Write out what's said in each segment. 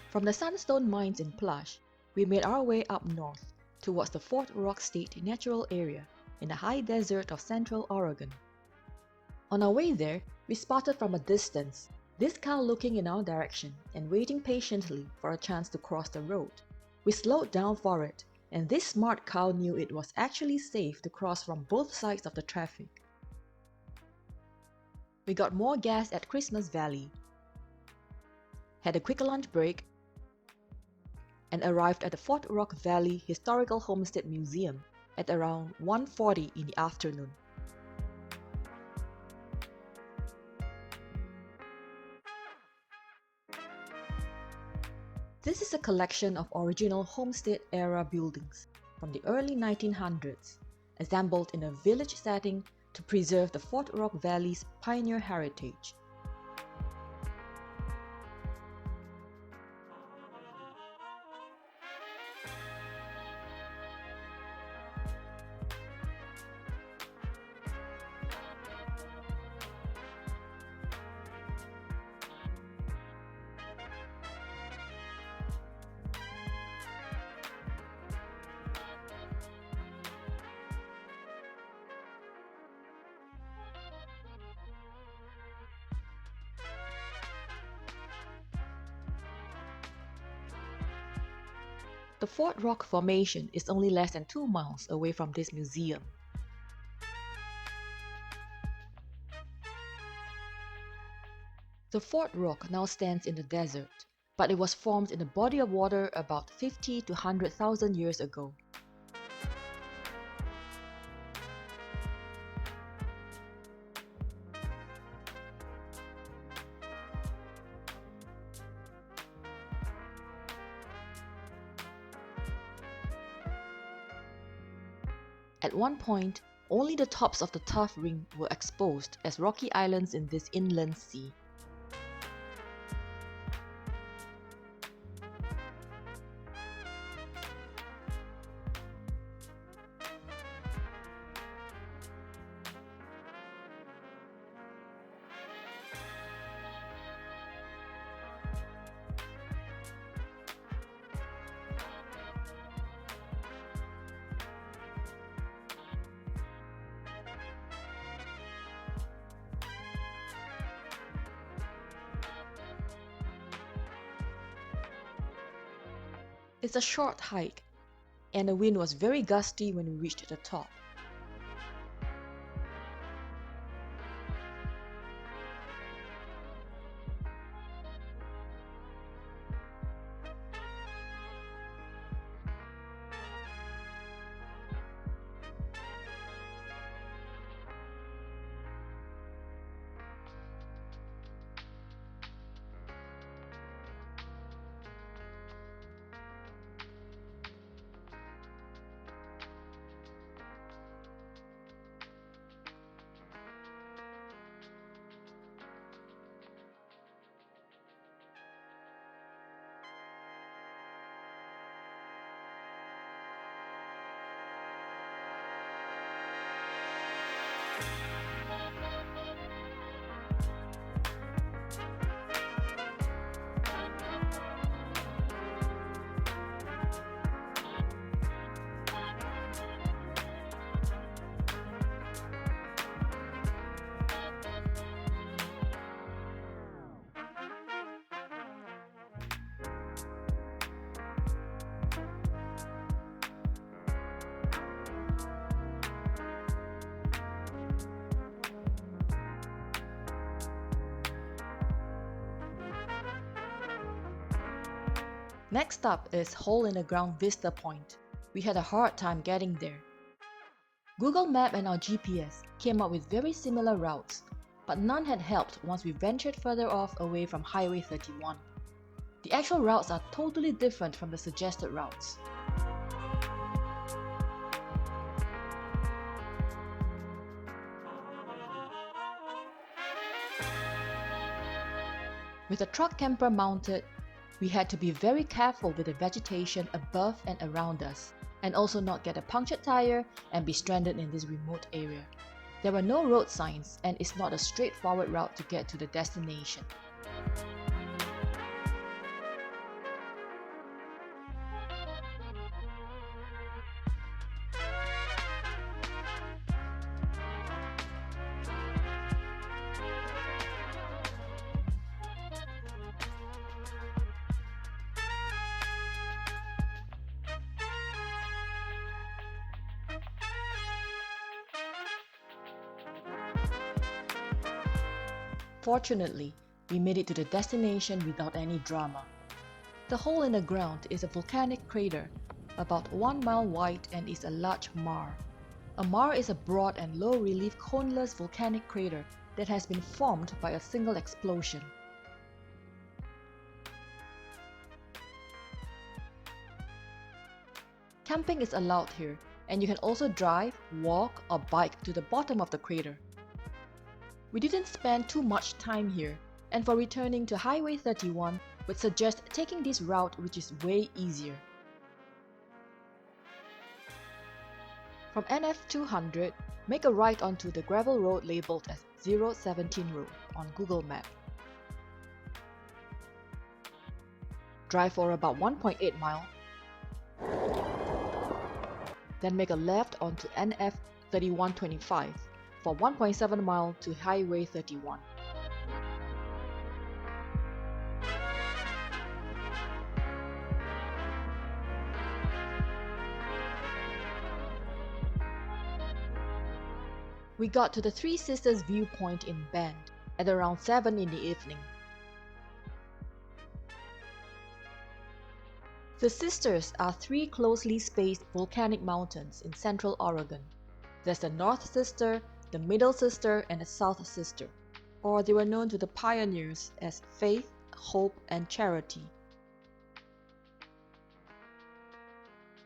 From the sandstone mines in Plush, we made our way up north towards the Fort Rock State Natural Area in the high desert of central Oregon. On our way there, we spotted from a distance this cow looking in our direction and waiting patiently for a chance to cross the road. We slowed down for it, and this smart cow knew it was actually safe to cross from both sides of the traffic. We got more gas at Christmas Valley, had a quick lunch break, and arrived at the Fort Rock Valley Historical Homestead Museum at around 1:40 in the afternoon. This is a collection of original Homestead-era buildings from the early 1900s, assembled in a village setting to preserve the Fort Rock Valley's pioneer heritage. The Fort Rock Formation is only less than 2 miles away from this museum. The Fort Rock now stands in the desert, but it was formed in a body of water about 50 to 100,000 years ago. At one point, only the tops of the tuff ring were exposed as rocky islands in this inland sea. It's a short hike, and the wind was very gusty when we reached the top. Next up is hole-in-the-ground Vista Point. We had a hard time getting there. Google Map and our GPS came up with very similar routes, but none had helped once we ventured further off away from Highway 31. The actual routes are totally different from the suggested routes. With a truck camper mounted, we had to be very careful with the vegetation above and around us, and also not get a punctured tire and be stranded in this remote area. There were no road signs, and it's not a straightforward route to get to the destination. Fortunately, we made it to the destination without any drama. The hole in the ground is a volcanic crater, about 1 mile wide, and is a large maar. A maar is a broad and low-relief coneless volcanic crater that has been formed by a single explosion. Camping is allowed here, and you can also drive, walk, or bike to the bottom of the crater. We didn't spend too much time here, and for returning to Highway 31, would suggest taking this route, which is way easier. From NF 200, make a right onto the gravel road labeled as 017 Road on Google Maps. Drive for about 1.8 miles, then make a left onto NF 3125 for 1.7 miles to Highway 31. We got to the Three Sisters Viewpoint in Bend at around 7 in the evening. The Sisters are three closely spaced volcanic mountains in central Oregon. There's the North Sister, the Middle Sister, and the South Sister, or they were known to the pioneers as Faith, Hope, and Charity.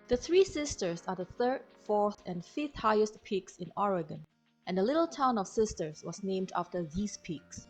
The Three Sisters are the third, fourth, and fifth highest peaks in Oregon, and the little town of Sisters was named after these peaks.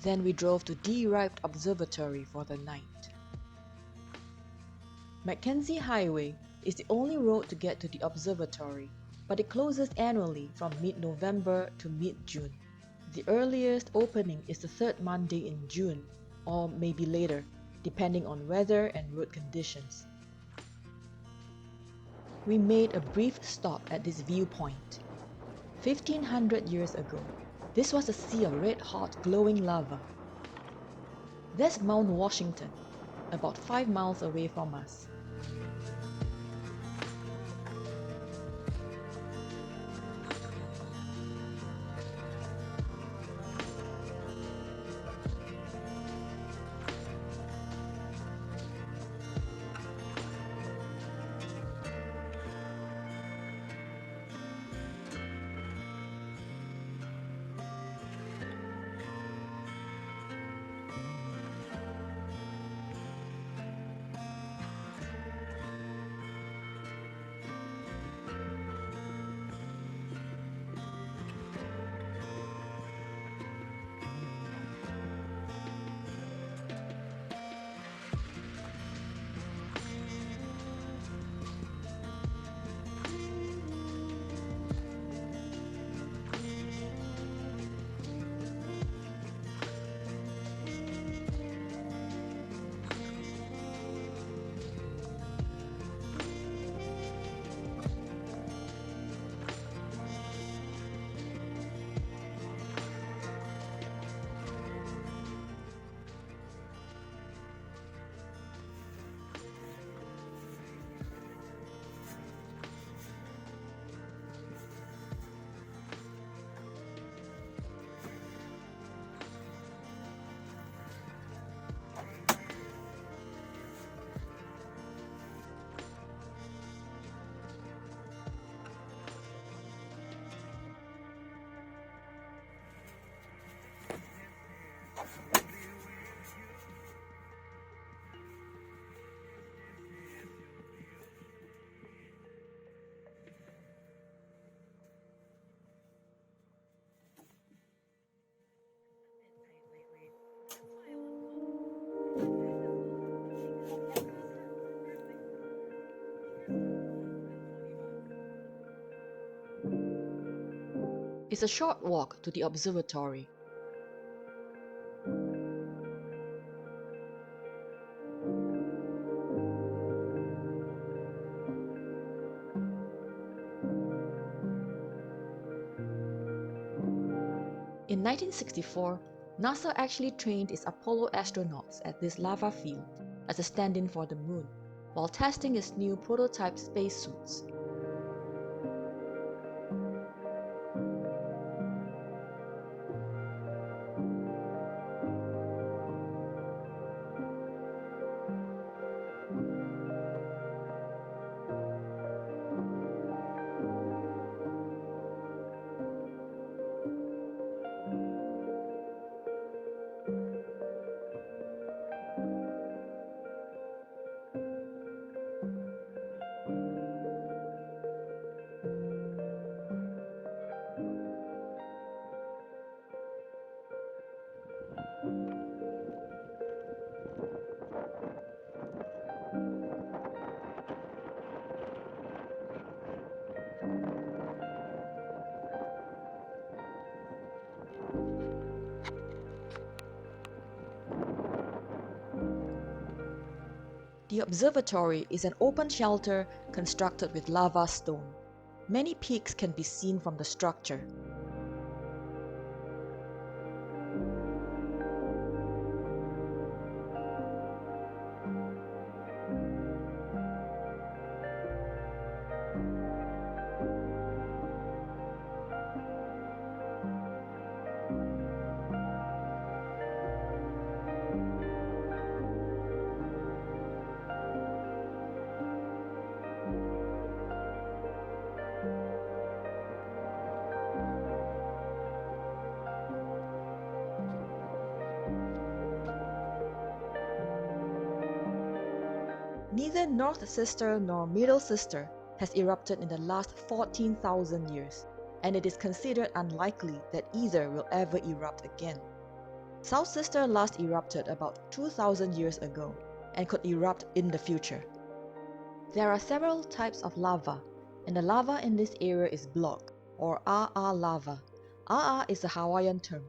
Then we drove to Dee Wright Observatory for the night. Mackenzie Highway is the only road to get to the observatory, but it closes annually from mid-November to mid-June. The earliest opening is the third Monday in June, or maybe later, depending on weather and road conditions. We made a brief stop at this viewpoint. 1500 years ago, this was a sea of red-hot glowing lava. That's Mount Washington, about 5 miles away from us. is a short walk to the observatory. In 1964, NASA actually trained its Apollo astronauts at this lava field as a stand-in for the moon, while testing its new prototype spacesuits. The observatory is an open shelter constructed with lava stone. Many peaks can be seen from the structure. Neither North Sister nor Middle Sister has erupted in the last 14,000 years, and it is considered unlikely that either will ever erupt again. South Sister last erupted about 2,000 years ago and could erupt in the future. There are several types of lava, and the lava in this area is block, or RR lava. RR is a Hawaiian term,